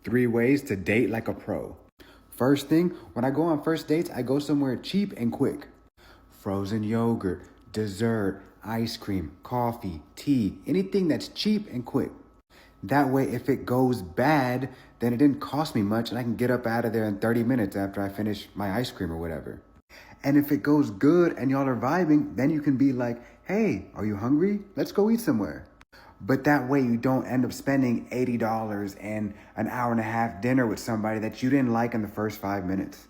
3 ways to date like a pro. First thing, when I go on first dates, I go somewhere cheap and quick. Frozen yogurt, dessert, ice cream, coffee, tea, anything that's cheap and quick. That way, if it goes bad, then it didn't cost me much and I can get up out of there in 30 minutes after I finish my ice cream or whatever. And if it goes good and y'all are vibing, then you can be like, hey, are you hungry? Let's go eat somewhere. But that way you don't end up spending $80 and an hour and a half dinner with somebody that you didn't like in the first 5 minutes.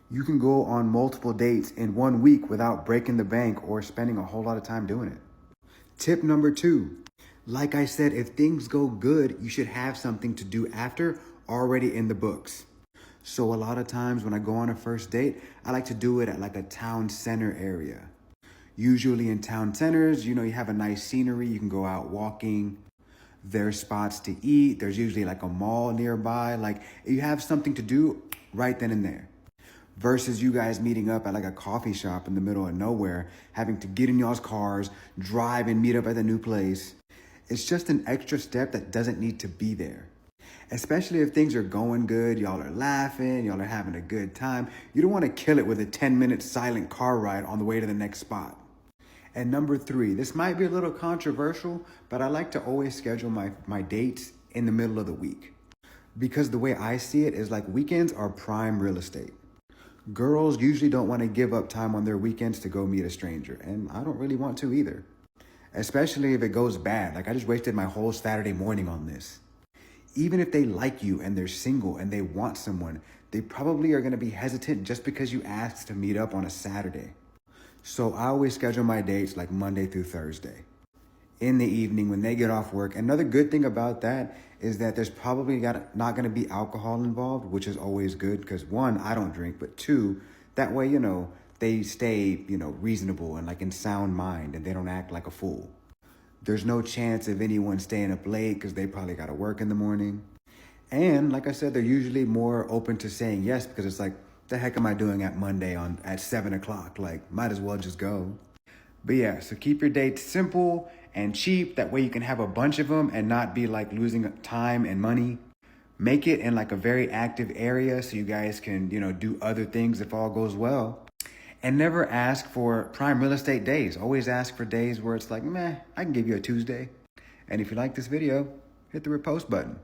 You can go on multiple dates in 1 week without breaking the bank or spending a whole lot of time doing it. Tip number 2. Like I said, if things go good, you should have something to do after already in the books. So a lot of times when I go on a first date, I like to do it at like a town center area. Usually in town centers, you have a nice scenery. You can go out walking. There's spots to eat. There's usually like a mall nearby. Like you have something to do right then and there. Versus you guys meeting up at like a coffee shop in the middle of nowhere, having to get in y'all's cars, drive and meet up at the new place. It's just an extra step that doesn't need to be there. Especially if things are going good, y'all are laughing, y'all are having a good time. You don't want to kill it with a 10-minute silent car ride on the way to the next spot. And number 3, this might be a little controversial, but I like to always schedule my dates in the middle of the week. Because the way I see it is like weekends are prime real estate. Girls usually don't want to give up time on their weekends to go meet a stranger, and I don't really want to either. Especially if it goes bad, like I just wasted my whole Saturday morning on this. Even if they like you and they're single and they want someone, they probably are going to be hesitant just because you asked to meet up on a Saturday. So I always schedule my dates like Monday through Thursday in the evening when they get off work. Another good thing about that is that there's probably not going to be alcohol involved, which is always good because 1, I don't drink, but 2, that way, they stay, reasonable and like in sound mind and they don't act like a fool. There's no chance of anyone staying up late because they probably got to work in the morning. And like I said, they're usually more open to saying yes because it's like, the heck am I doing at Monday at 7 o'clock? Like, might as well just go. But yeah, so keep your dates simple and cheap. That way you can have a bunch of them and not be like losing time and money. Make it in like a very active area so you guys can, do other things if all goes well. And never ask for prime real estate days. Always ask for days where it's like, meh, I can give you a Tuesday. And if you like this video, hit the repost button.